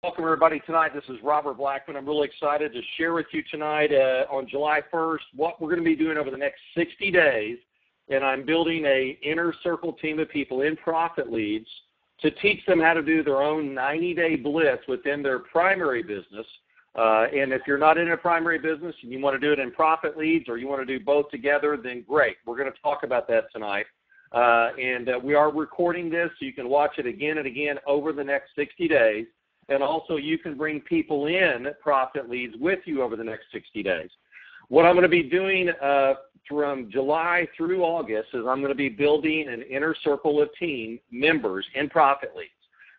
Welcome, everybody. Tonight, this is Robert Blackman. I'm really excited to share with you tonight on July 1st what we're going to be doing over the next 60 days. And I'm building a inner circle team of people in Profit Leads to teach them how to do their own 90-day blitz within their primary business. And if you're not in a primary business and you want to do it in Profit Leads or you want to do both together, then great. We're going to talk about that tonight. We are recording this so you can watch it again and again over the next 60 days. And also you can bring people in Profit Leads with you over the next 60 days. What I'm going to be doing from July through August is I'm going to be building an inner circle of team members in Profit Leads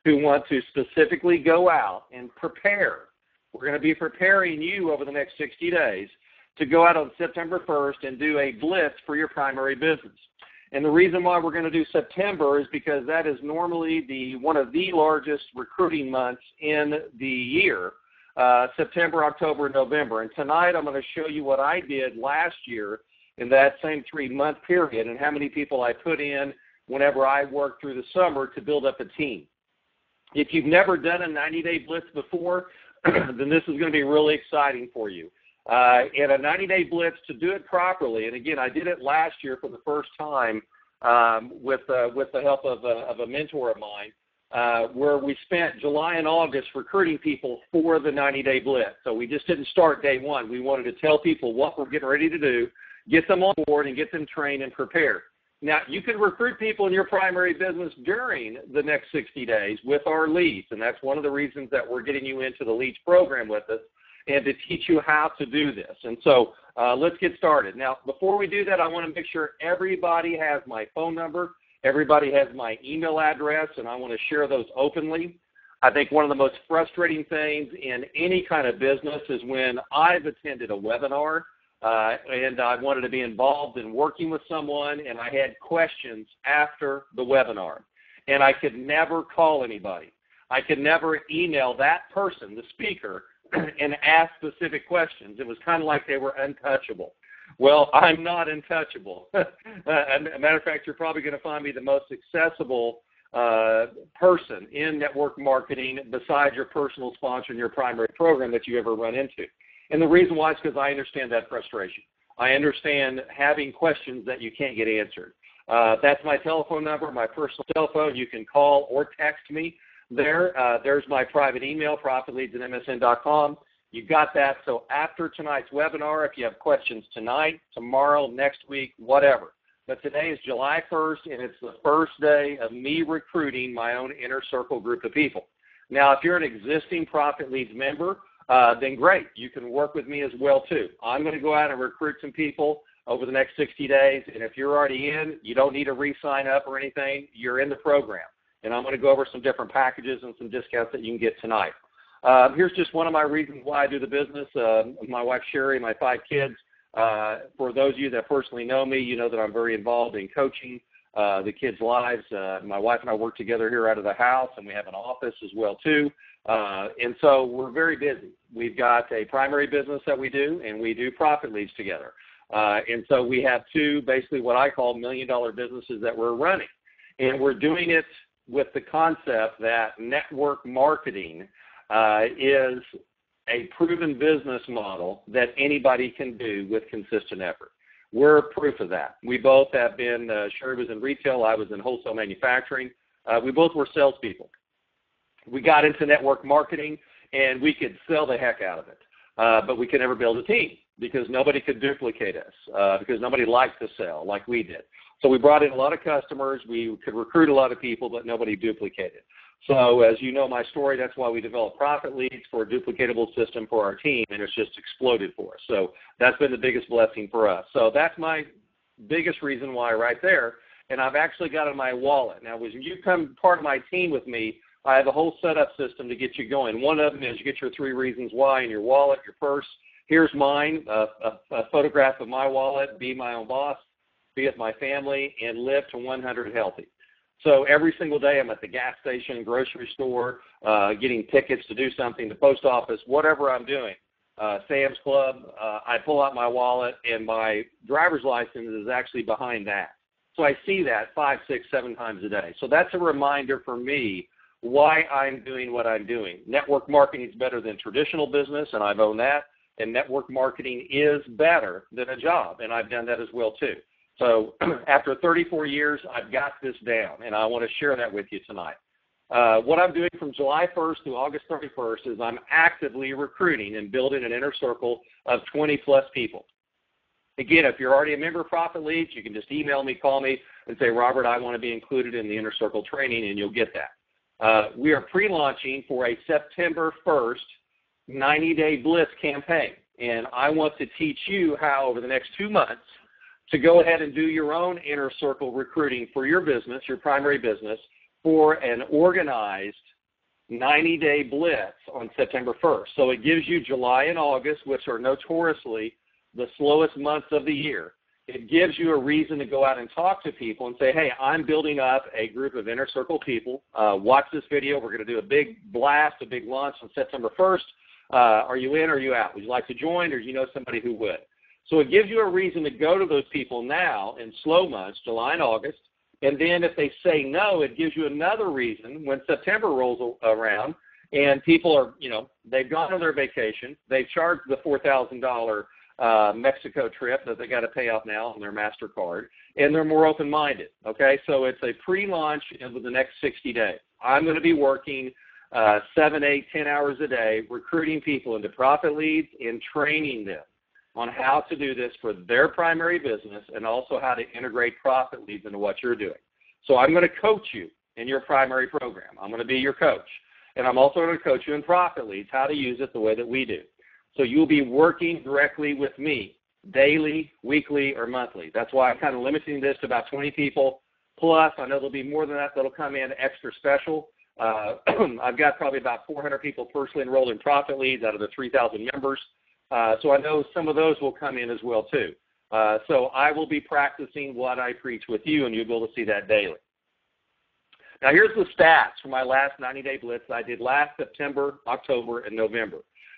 who want to specifically go out and prepare. We're going to be preparing you over the next 60 days to go out on September 1st and do a blitz for your primary business. And the reason why we're going to do September is because that is normally one of the largest recruiting months in the year, September, October, November. And tonight I'm going to show you what I did last year in that same 3-month period and how many people I put in whenever I worked through the summer to build up a team. If you've never done a 90-day blitz before, then this is going to be really exciting for you. And a 90-day blitz, to do it properly, and again, I did it last year for the first time with the help of a mentor of mine, where we spent July and August recruiting people for the 90-day blitz. So we just didn't start day one. We wanted to tell people what we're getting ready to do, get them on board, and get them trained and prepared. Now, you can recruit people in your primary business during the next 60 days with our leads, and that's one of the reasons that we're getting you into the leads program with us, and to teach you how to do this. And so let's get started. Now, before we do that, I want to make sure everybody has my phone number, everybody has my email address, and I want to share those openly. I think one of the most frustrating things in any kind of business is when I've attended a webinar and I wanted to be involved in working with someone, and I had questions after the webinar, and I could never call anybody. I could never email that person, the speaker, and ask specific questions. It was kind of like they were untouchable. Well, I'm not untouchable. As a matter of fact, you're probably going to find me the most accessible person in network marketing besides your personal sponsor and your primary program that you ever run into. And the reason why is because I understand that frustration. I understand having questions that you can't get answered. That's my telephone number, my personal cell phone. You can call or text me. There's my private email, profitleads@msn.com. You got that. So after tonight's webinar, if you have questions tonight, tomorrow, next week, whatever. But today is July 1st, and it's the first day of me recruiting my own inner circle group of people. Now, if you're an existing Profit Leads member, then great. You can work with me as well, too. I'm going to go out and recruit some people over the next 60 days, and if you're already in, you don't need to re-sign up or anything. You're in the program. And I'm going to go over some different packages and some discounts that you can get tonight. Here's just one of my reasons why I do the business. My wife, Sherry, my 5 kids. For those of you that personally know me, you know that I'm very involved in coaching the kids' lives. My wife and I work together here out of the house, and we have an office as well, too. And so we're very busy. We've got a primary business that we do, and we do Profit Leads together. And so we have 2, basically what I call million-dollar businesses that we're running. And we're doing it with the concept that network marketing is a proven business model that anybody can do with consistent effort. We're proof of that. We both have been, Sherry was in retail, I was in wholesale manufacturing. We both were salespeople. We got into network marketing, and we could sell the heck out of it, but we could never build a team because nobody could duplicate us, because nobody liked to sell like we did. So we brought in a lot of customers. We could recruit a lot of people, but nobody duplicated. So as you know my story, that's why we developed Profit Leads for a duplicatable system for our team, and it's just exploded for us. So that's been the biggest blessing for us. So that's my biggest reason why right there, and I've actually got it in my wallet. Now, when you come part of my team with me, I have a whole setup system to get you going. One of them is you get your 3 reasons why in your wallet, your purse. Here's mine, a photograph of my wallet, be my own boss, be with my family, and live to 100 healthy. So every single day I'm at the gas station, grocery store, getting tickets to do something, the post office, whatever I'm doing, Sam's Club, I pull out my wallet, and my driver's license is actually behind that. So I see that 5, 6, 7 times a day. So that's a reminder for me why I'm doing what I'm doing. Network marketing is better than traditional business, and I've owned that. And network marketing is better than a job, and I've done that as well too. So after 34 years, I've got this down, and I want to share that with you tonight. What I'm doing from July 1st to August 31st is I'm actively recruiting and building an inner circle of 20-plus people. Again, if you're already a member of Profit Leads, you can just email me, call me, and say, Robert, I want to be included in the inner circle training, and you'll get that. We are pre-launching for a September 1st 90-day Blitz campaign, and I want to teach you how over the next 2 months to go ahead and do your own inner circle recruiting for your business, your primary business, for an organized 90-day Blitz on September 1st. So it gives you July and August, which are notoriously the slowest months of the year. It gives you a reason to go out and talk to people and say, hey, I'm building up a group of inner circle people. Watch this video. We're going to do a big blast, a big launch on September 1st. Are you in or are you out? Would you like to join, or do you know somebody who would? So it gives you a reason to go to those people now in slow months, July and August. And then if they say no, it gives you another reason when September rolls around and people are, they've gone on their vacation. They've charged the $4,000 Mexico trip that they got to pay off now on their MasterCard, and they're more open-minded, okay? So it's a pre-launch over the next 60 days. I'm going to be working 7, 8, 10 hours a day, recruiting people into Profit Leads and training them on how to do this for their primary business and also how to integrate Profit Leads into what you're doing. So I'm going to coach you in your primary program. I'm going to be your coach. And I'm also going to coach you in Profit Leads, how to use it the way that we do. So you'll be working directly with me daily, weekly, or monthly. That's why I'm kind of limiting this to about 20 people. Plus, I know there'll be more than that that'll come in extra special. I've got probably about 400 people personally enrolled in Profit Leads out of the 3,000 members. So I know some of those will come in as well too. So I will be practicing what I preach with you, and you'll be able to see that daily. Now here's the stats for my last 90-day Blitz I did last September, October, and November.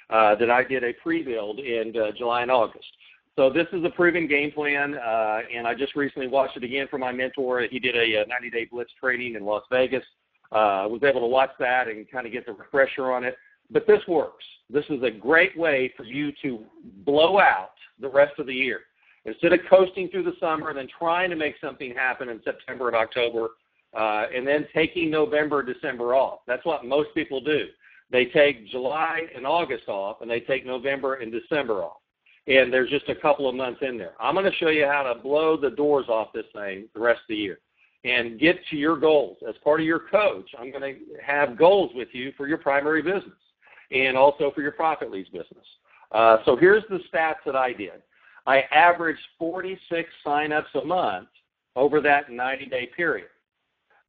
That I did a pre-build in July and August. So this is a proven game plan, and I just recently watched it again from my mentor. He did a 90-day Blitz training in Las Vegas. Was able to watch that and kind of get the refresher on it. But this works. This is a great way for you to blow out the rest of the year. Instead of coasting through the summer and then trying to make something happen in September and October, and then taking November, December off. That's what most people do. They take July and August off, and they take November and December off. And there's just a couple of months in there. I'm going to show you how to blow the doors off this thing the rest of the year and get to your goals. As part of your coach, I'm going to have goals with you for your primary business and also for your Profit Leads business. So here's the stats that I did. I averaged 46 sign-ups a month over that 90-day period.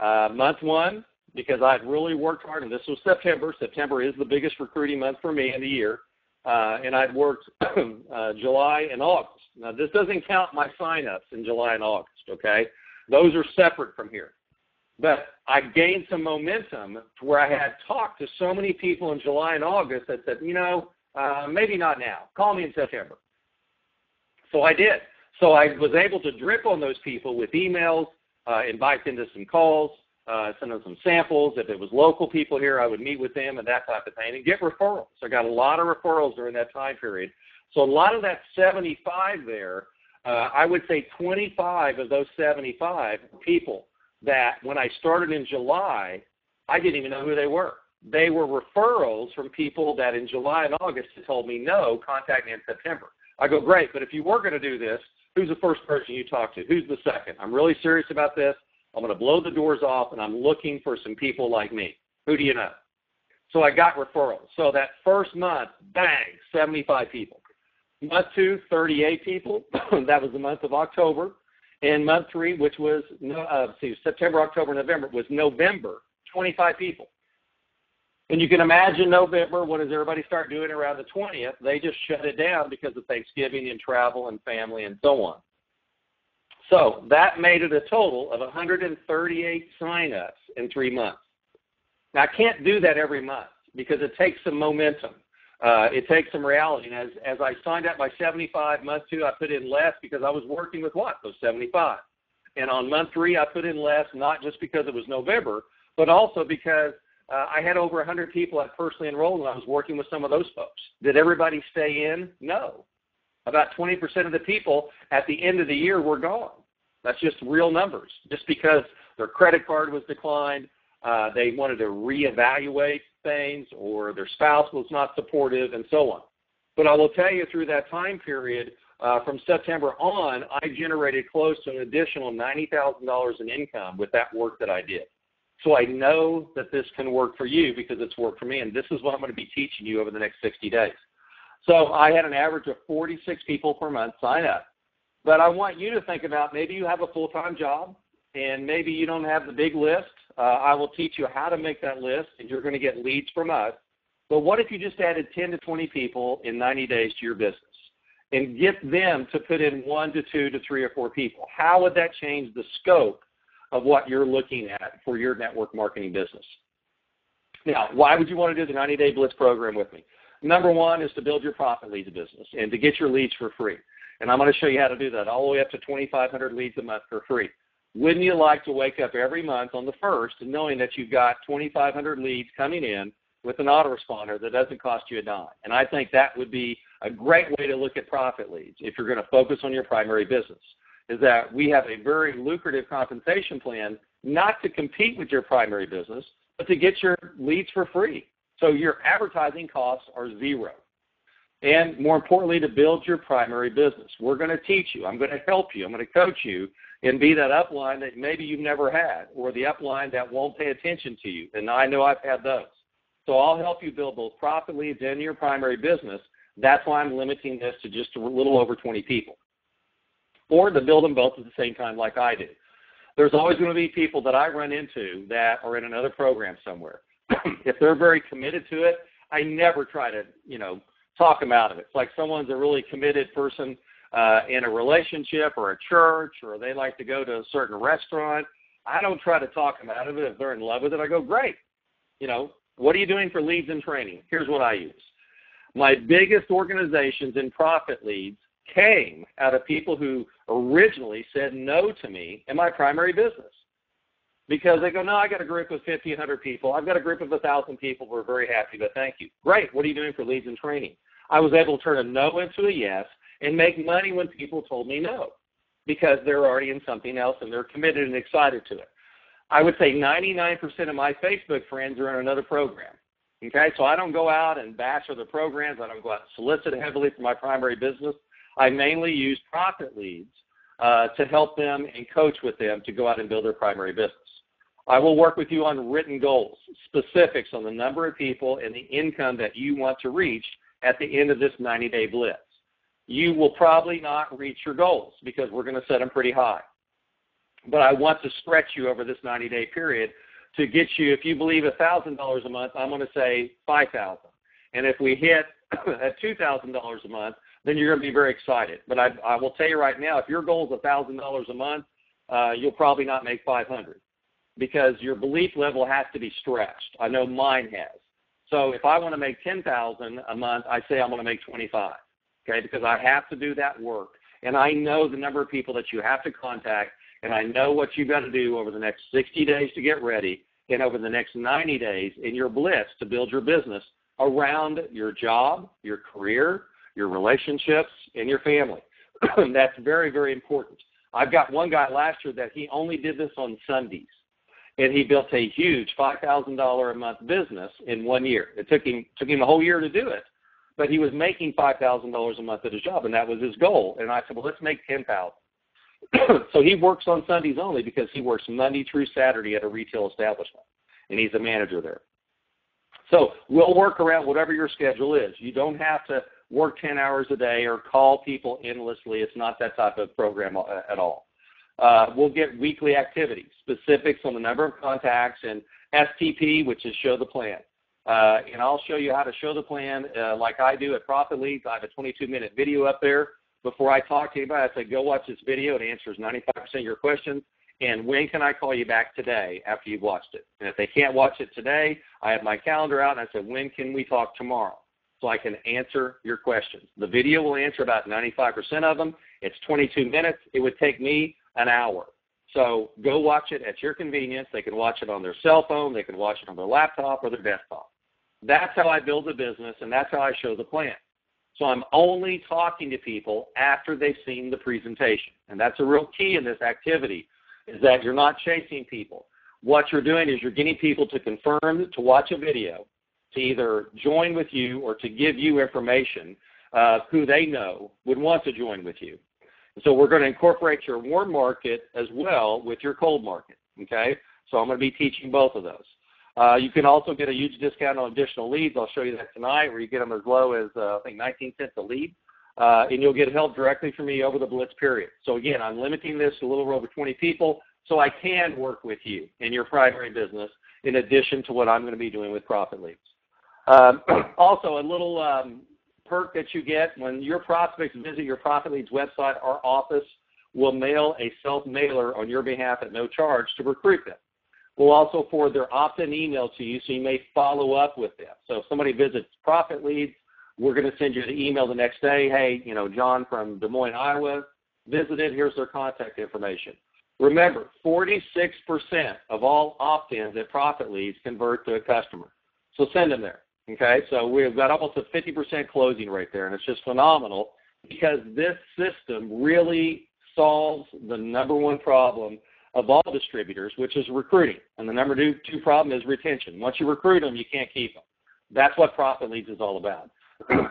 Month one, because I'd really worked hard, and this was September. September is the biggest recruiting month for me in the year, and I'd worked July and August. Now, this doesn't count my sign-ups in July and August, okay? Those are separate from here. But I gained some momentum to where I had talked to so many people in July and August that said, maybe not now. Call me in September. So I did. So I was able to drip on those people with emails, invite them to some calls, send them some samples. If it was local people here, I would meet with them and that type of thing and get referrals. I got a lot of referrals during that time period. So a lot of that 75 there, I would say 25 of those 75 people that when I started in July, I didn't even know who they were. They were referrals from people that in July and August had told me, no, contact me in September. I go, great, but if you were going to do this, who's the first person you talk to? Who's the second? I'm really serious about this. I'm going to blow the doors off, and I'm looking for some people like me. Who do you know? So I got referrals. So that first month, bang, 75 people. Month two, 38 people. That was the month of October. And month three, which was September, October, November, was November, 25 people. And you can imagine November, what does everybody start doing around the 20th? They just shut it down because of Thanksgiving and travel and family and so on. So that made it a total of 138 sign-ups in 3 months. Now, I can't do that every month because it takes some momentum. It takes some reality. And as I signed up my 75, month two, I put in less because I was working with what? Those 75. And on month three, I put in less, not just because it was November, but also because I had over 100 people that personally enrolled, and I was working with some of those folks. Did everybody stay in? No. About 20% of the people at the end of the year were gone. That's just real numbers. Just because their credit card was declined, they wanted to reevaluate things, or their spouse was not supportive, and so on. But I will tell you, through that time period, from September on, I generated close to an additional $90,000 in income with that work that I did. So I know that this can work for you because it's worked for me, and this is what I'm going to be teaching you over the next 60 days. So I had an average of 46 people per month sign up. But I want you to think about, maybe you have a full-time job, and maybe you don't have the big list. I will teach you how to make that list, and you're going to get leads from us. But what if you just added 10 to 20 people in 90 days to your business and get them to put in 1 to 2 to 3 or 4 people? How would that change the scope of what you're looking at for your network marketing business? Now, why would you want to do the 90-day Blitz program with me? Number one is to build your profit leads business and to get your leads for free. And I'm going to show you how to do that all the way up to 2,500 leads a month for free. Wouldn't you like to wake up every month on the 1st knowing that you've got 2,500 leads coming in with an autoresponder that doesn't cost you a dime? And I think that would be a great way to look at profit leads if you're going to focus on your primary business, is that we have a very lucrative compensation plan, not to compete with your primary business, but to get your leads for free. So your advertising costs are zero. And more importantly, to build your primary business. We're going to teach you. I'm going to help you. I'm going to coach you and be that upline that maybe you've never had, or the upline that won't pay attention to you. And I know I've had those. So I'll help you build both profit leads and your primary business. That's why I'm limiting this to just a little over 20 people. Or to build them both at the same time like I do. There's always going to be people that I run into that are in another program somewhere. If they're very committed to it, I never try to, talk them out of it. It's like someone's a really committed person in a relationship or a church, or they like to go to a certain restaurant. I don't try to talk them out of it. If they're in love with it, I go, great. What are you doing for leads and training? Here's what I use. My biggest organizations in profit leads came out of people who originally said no to me in my primary business. Because they go, no, I got a group of 50, 100 people. I've got a group of 1,000 people. We're very happy, but thank you. Great. What are you doing for leads and training? I was able to turn a no into a yes and make money when people told me no, because they're already in something else and they're committed and excited to it. I would say 99% of my Facebook friends are in another program. Okay, so I don't go out and bash other programs. I don't go out and solicit heavily for my primary business. I mainly use profit leads to help them and coach with them to go out and build their primary business. I will work with you on written goals, specifics on the number of people and the income that you want to reach at the end of this 90-day Blitz. You will probably not reach your goals because we're going to set them pretty high. But I want to stretch you over this 90-day period to get you, if you believe $1,000 a month, I'm going to say $5,000. And if we hit at $2,000 a month, then you're going to be very excited. But I will tell you right now, if your goal is $1,000 a month, you'll probably not make $500. Because your belief level has to be stretched. I know mine has. So if I want to make $10,000 a month, I say I'm going to make $25,000, okay? Because I have to do that work, and I know the number of people that you have to contact, and I know what you've got to do over the next 60 days to get ready, and over the next 90 days in your Blitz to build your business around your job, your career, your relationships, and your family. That's very, very important. I've got one guy last year that he only did this on Sundays. And he built a huge $5,000 a month business in 1 year. It took him a whole year to do it, but he was making $5,000 a month at his job, and that was his goal. And I said, well, let's make $10,000. So he works on Sundays only because he works Monday through Saturday at a retail establishment, and he's a manager there. So we'll work around whatever your schedule is. You don't have to work 10 hours a day or call people endlessly. It's not that type of program at all. We'll get weekly activities, specifics on the number of contacts, and STP, which is show the plan. And I'll show you how to show the plan like I do at Profit Leads. I have a 22-minute video up there. Before I talk to anybody, I say, go watch this video. It answers 95% of your questions. And when can I call you back today after you've watched it? And if they can't watch it today, I have my calendar out, and I said, when can we talk tomorrow? So I can answer your questions. The video will answer about 95% of them. It's 22 minutes. It would take me an hour. So go watch it at your convenience. They can watch it on their cell phone. They can watch it on their laptop or their desktop. That's how I build a business, and that's how I show the plan. So I'm only talking to people after they've seen the presentation. And that's a real key in this activity, is that you're not chasing people. What you're doing is you're getting people to confirm to watch a video, to either join with you or to give you information who they know would want to join with you. So we're going to incorporate your warm market as well with your cold market, okay? So I'm going to be teaching both of those. You can also get a huge discount on additional leads. I'll show you that tonight, where you get them as low as, I think, 19 cents a lead. And you'll get help directly from me over the Blitz period. So, again, I'm limiting this to a little over 20 people so I can work with you in your primary business in addition to what I'm going to be doing with Profit Leads. Also, a little perk that you get when your prospects visit your Profit Leads website, our office will mail a self-mailer on your behalf at no charge to recruit them. We'll also forward their opt-in email to you so you may follow up with them. So if somebody visits Profit Leads, we're going to send you an email the next day. Hey, John from Des Moines, Iowa visited. Here's their contact information. Remember, 46% of all opt-ins at Profit Leads convert to a customer. So send them there. Okay, so we've got almost a 50% closing rate there, and it's just phenomenal because this system really solves the number one problem of all distributors, which is recruiting. And the number two problem is retention. Once you recruit them, you can't keep them. That's what Profit Leads is all about.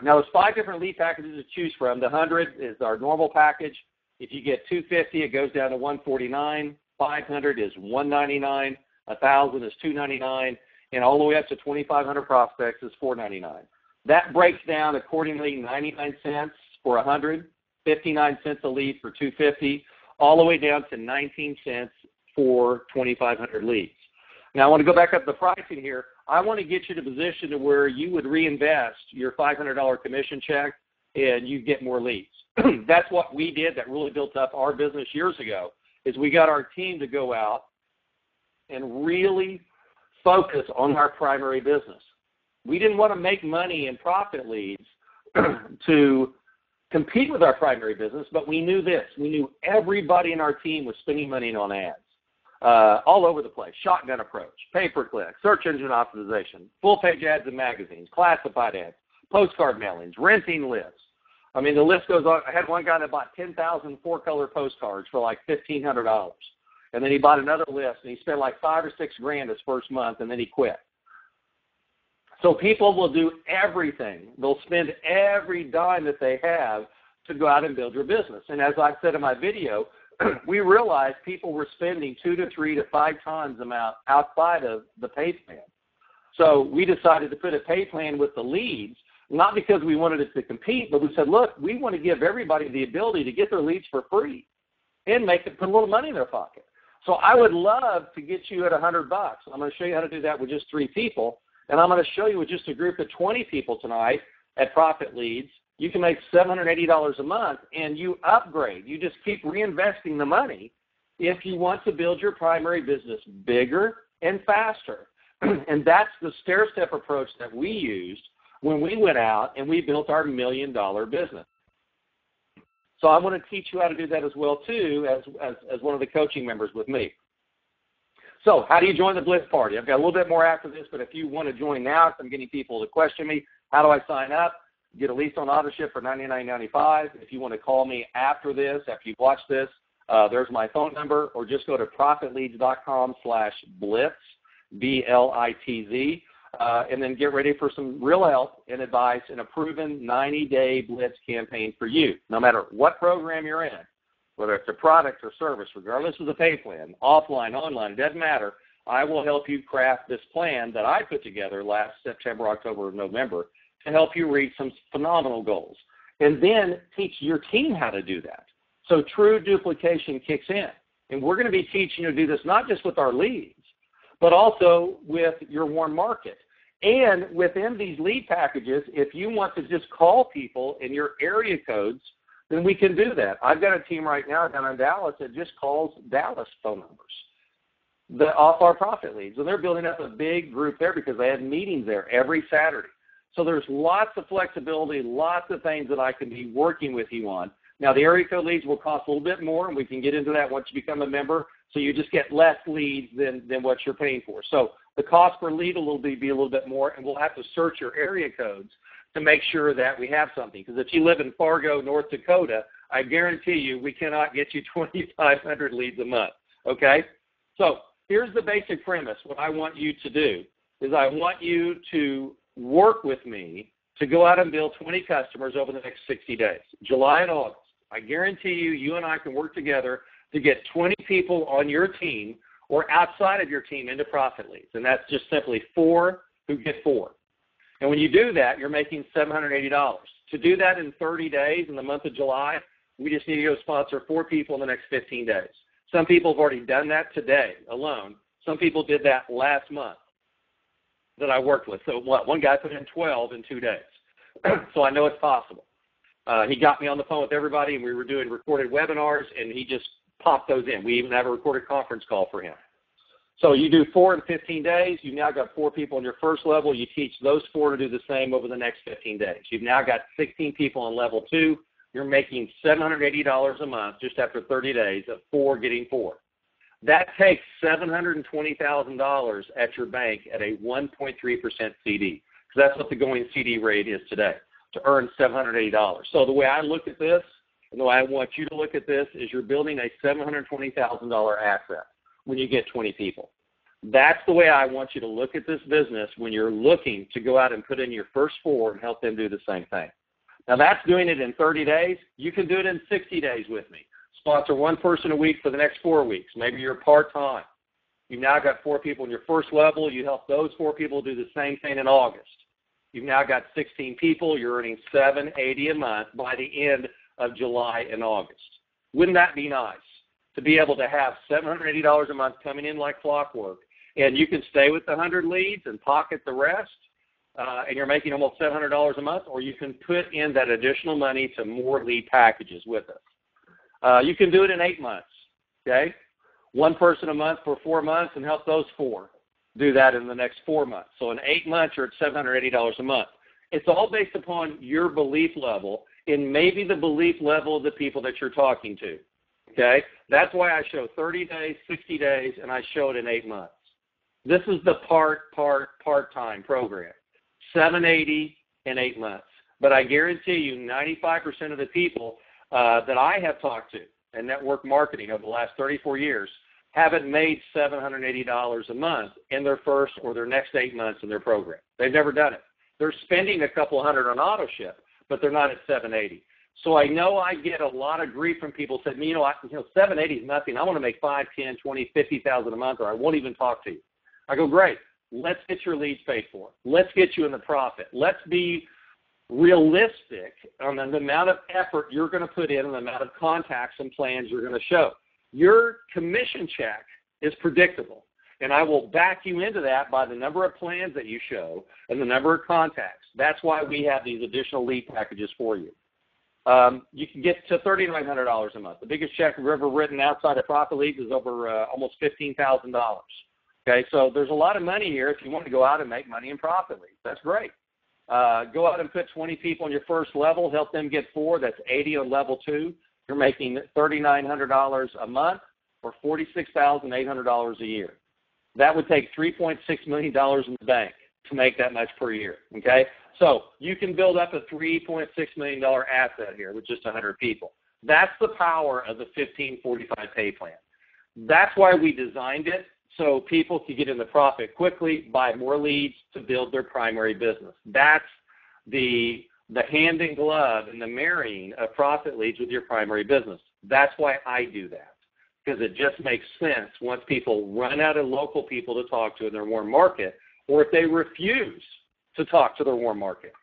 Now, there's 5 different lead packages to choose from. The 100 is our normal package. If you get 250, it goes down to $149. 500 is $199. 1,000 is $299. And all the way up to 2,500 prospects is $499. That breaks down accordingly: 99 cents for 100, 59 cents a lead for 250, all the way down to 19 cents for 2,500 leads. Now, I want to go back up the pricing here. I want to get you to a position to where you would reinvest your $500 commission check and you get more leads. That's what we did that really built up our business years ago, is we got our team to go out and really focus on our primary business. We didn't want to make money in Profit Leads to compete with our primary business, but we knew this. We knew everybody in our team was spending money on ads all over the place: shotgun approach, pay-per-click, search engine optimization, full-page ads in magazines, classified ads, postcard mailings, renting lists. I mean, the list goes on. I had one guy that bought 10,000 four-color postcards for like $1,500. And then he bought another list, and he spent like $5 or $6 grand his first month, and then he quit. So people will do everything. They'll spend every dime that they have to go out and build your business. And as I said in my video, we realized people were spending 2 to 3 to 5 times the amount outside of the pay plan. So we decided to put a pay plan with the leads, not because we wanted it to compete, but we said, look, we want to give everybody the ability to get their leads for free and put a little money in their pocket. So I would love to get you at $100. I'm going to show you how to do that with just 3 people, and I'm going to show you with just a group of 20 people tonight at Profit Leads. You can make $780 a month, and you upgrade. You just keep reinvesting the money if you want to build your primary business bigger and faster. And that's the stair-step approach that we used when we went out and we built our $1 million business. So I want to teach you how to do that as well, too, as one of the coaching members with me. So how do you join the Blitz party? I've got a little bit more after this, but if you want to join now, I'm getting people to question me, how do I sign up? Get a lease on auto ship for $99.95. If you want to call me after this, after you've watched this, there's my phone number, or just go to profitleads.com/blitz, BLITZ, and then get ready for some real help and advice in a proven 90-day Blitz campaign for you, no matter what program you're in, whether it's a product or service, regardless of the pay plan, offline, online, it doesn't matter. I will help you craft this plan that I put together last September, October, and November to help you reach some phenomenal goals, and then teach your team how to do that. So true duplication kicks in, and we're going to be teaching you to do this not just with our leads, but also with your warm market. And within these lead packages, if you want to just call people in your area codes, then we can do that. I've got a team right now down in Dallas that just calls Dallas phone numbers off our Profit Leads. And they're building up a big group there because they have meetings there every Saturday. So there's lots of flexibility, lots of things that I can be working with you on. Now, the area code leads will cost a little bit more, and we can get into that once you become a member. So you just get less leads than what you're paying for. So the cost per lead will be a little bit more, and we'll have to search your area codes to make sure that we have something. Because if you live in Fargo, North Dakota, I guarantee you we cannot get you 2,500 leads a month, okay? So here's the basic premise. What I want you to do is I want you to work with me to go out and build 20 customers over the next 60 days, July and August. I guarantee you and I can work together to get 20 people on your team or outside of your team into profit leads. And that's just simply 4 who get 4. And when you do that, you're making $780. To do that in 30 days in the month of July, we just need to go sponsor 4 people in the next 15 days. Some people have already done that today alone. Some people did that last month that I worked with. So one guy put in 12 in 2 days. So I know it's possible. He got me on the phone with everybody, and we were doing recorded webinars, and he just popped those in. We even have a recorded conference call for him. So you do 4 in 15 days. You've now got 4 people on your first level. You teach those 4 to do the same over the next 15 days. You've now got 16 people on level 2. You're making $780 a month just after 30 days of 4 getting 4. That takes $720,000 at your bank at a 1.3% CD, because that's what the going CD rate is today, to earn $780. So the way I look at this, and the way I want you to look at this, is you're building a $720,000 asset when you get 20 people. That's the way I want you to look at this business when you're looking to go out and put in your first 4 and help them do the same thing. Now, that's doing it in 30 days. You can do it in 60 days with me. Sponsor 1 person a week for the next 4 weeks. Maybe you're part-time. You've now got 4 people in your first level. You help those 4 people do the same thing in August. You've now got 16 people. You're earning $780 a month by the end of July and August. Wouldn't that be nice to be able to have $780 a month coming in like clockwork, and you can stay with the 100 leads and pocket the rest, and you're making almost $700 a month, or you can put in that additional money to more lead packages with us. You can do it in 8 months, okay? 1 person a month for 4 months and help those 4 do that in the next 4 months. So in 8 months, you're at $780 a month. It's all based upon your belief level and maybe the belief level of the people that you're talking to, okay? That's why I show 30 days, 60 days, and I show it in 8 months. This is the part-time program, $780 in 8 months. But I guarantee you 95% of the people that I have talked to in network marketing over the last 34 years haven't made $780 a month in their first or their next 8 months in their program. They've never done it. They're spending a couple hundred on auto ship, but they're not at $780. So I know I get a lot of grief from people saying, $780 is nothing. I want to make $5, $10, $20, $50,000 a month, or I won't even talk to you. I go, great. Let's get your leads paid for. Let's get you in the profit. Let's be realistic on the amount of effort you're going to put in and the amount of contacts and plans you're going to show. Your commission check is predictable, and I will back you into that by the number of plans that you show and the number of contacts. That's why we have these additional lead packages for you. You can get to $3,900 a month. The biggest check we've ever written outside of profit leads is over almost $15,000. Okay, so there's a lot of money here if you want to go out and make money in profit leads. That's great. Go out and put 20 people on your first level, help them get 4. That's 80 on level 2. You're making $3,900 a month or $46,800 a year. That would take $3.6 million in the bank to make that much per year, okay? So you can build up a $3.6 million asset here with just 100 people. That's the power of the 1545 pay plan. That's why we designed it, so people can get in the profit quickly, buy more leads to build their primary business. That's the hand in glove and the marrying of profit leads with your primary business. That's why I do that, because it just makes sense once people run out of local people to talk to in their warm market, or if they refuse to talk to their warm market.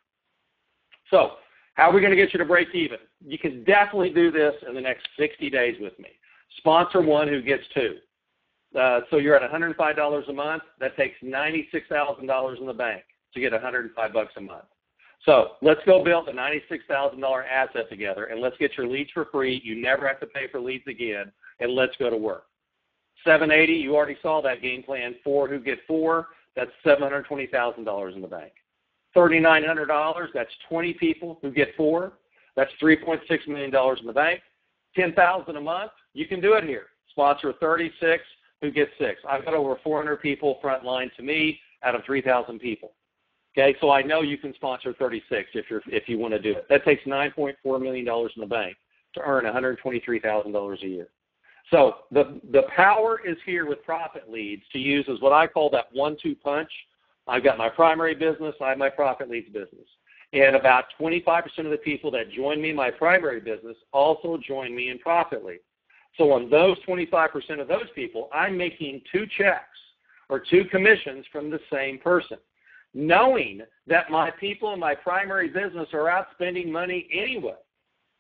So how are we going to get you to break even? You can definitely do this in the next 60 days with me. Sponsor 1 who gets 2. So you're at $105 a month. That takes $96,000 in the bank to get $105 a month. So let's go build a $96,000 asset together, and let's get your leads for free. You never have to pay for leads again, and let's go to work. $780, you already saw that game plan. 4 who get 4, that's $720,000 in the bank. $3,900, that's 20 people who get 4. That's $3.6 million in the bank. $10,000 a month, you can do it here. Sponsor 36, who gets 6. I've got over 400 people front line to me out of 3,000 people. Okay, so I know you can sponsor 36 if you want to do it. That takes $9.4 million in the bank to earn $123,000 a year. So the power is here with Profit Leads to use as what I call that 1-2 punch. I've got my primary business, I have my Profit Leads business. And about 25% of the people that join me in my primary business also join me in Profit Leads. So on those 25% of those people, I'm making 2 checks or 2 commissions from the same person, knowing that my people in my primary business are out spending money anyway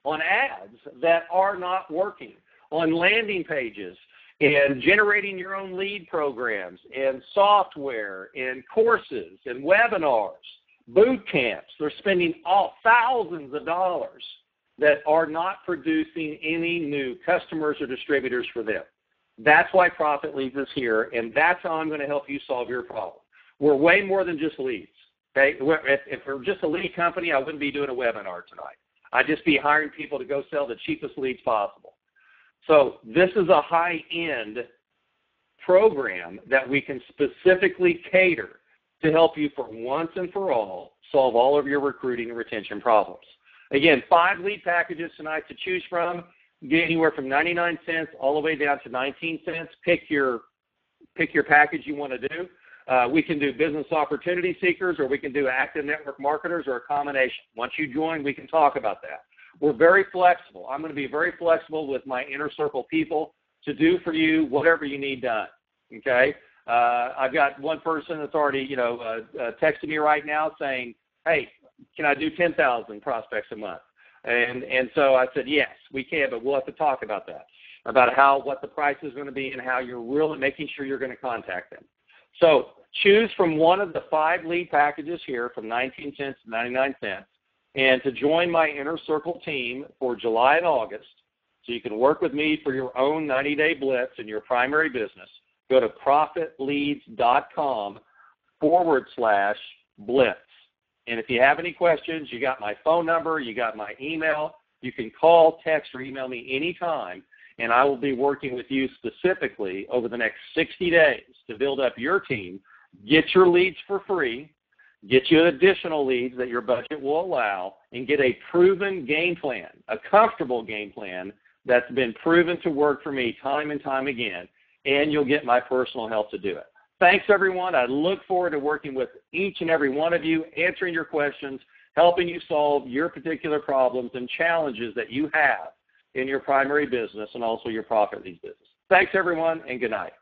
on ads that are not working, on landing pages, and generating your own lead programs, and software, and courses, and webinars, boot camps. They're spending thousands of dollars that are not producing any new customers or distributors for them. That's why Profit Leads is here, and that's how I'm going to help you solve your problem. We're way more than just leads. Okay? If we're just a lead company, I wouldn't be doing a webinar tonight. I'd just be hiring people to go sell the cheapest leads possible. So this is a high-end program that we can specifically cater to help you for once and for all solve all of your recruiting and retention problems. Again, 5 lead packages tonight to choose from. Get anywhere from 99 cents all the way down to 19 cents. Pick your package you want to do. We can do business opportunity seekers, or we can do active network marketers, or a combination. Once you join, we can talk about that. We're very flexible. I'm going to be very flexible with my inner circle people to do for you whatever you need done. Okay? I've got one person that's already, texting me right now saying, hey, can I do 10,000 prospects a month? And so I said, yes, we can, but we'll have to talk about that, about what the price is going to be and how you're really making sure you're going to contact them. So choose from one of the 5 lead packages here from 19 cents to 99 cents. And to join my Inner Circle team for July and August, so you can work with me for your own 90-day blitz in your primary business, go to profitleads.com/blitz. And if you have any questions, you got my phone number, you got my email. You can call, text, or email me anytime, and I will be working with you specifically over the next 60 days to build up your team, get your leads for free, get you additional leads that your budget will allow, and get a proven game plan, a comfortable game plan that's been proven to work for me time and time again, and you'll get my personal help to do it. Thanks, everyone. I look forward to working with each and every one of you, answering your questions, helping you solve your particular problems and challenges that you have in your primary business and also your Profit Leads business. Thanks, everyone, and good night.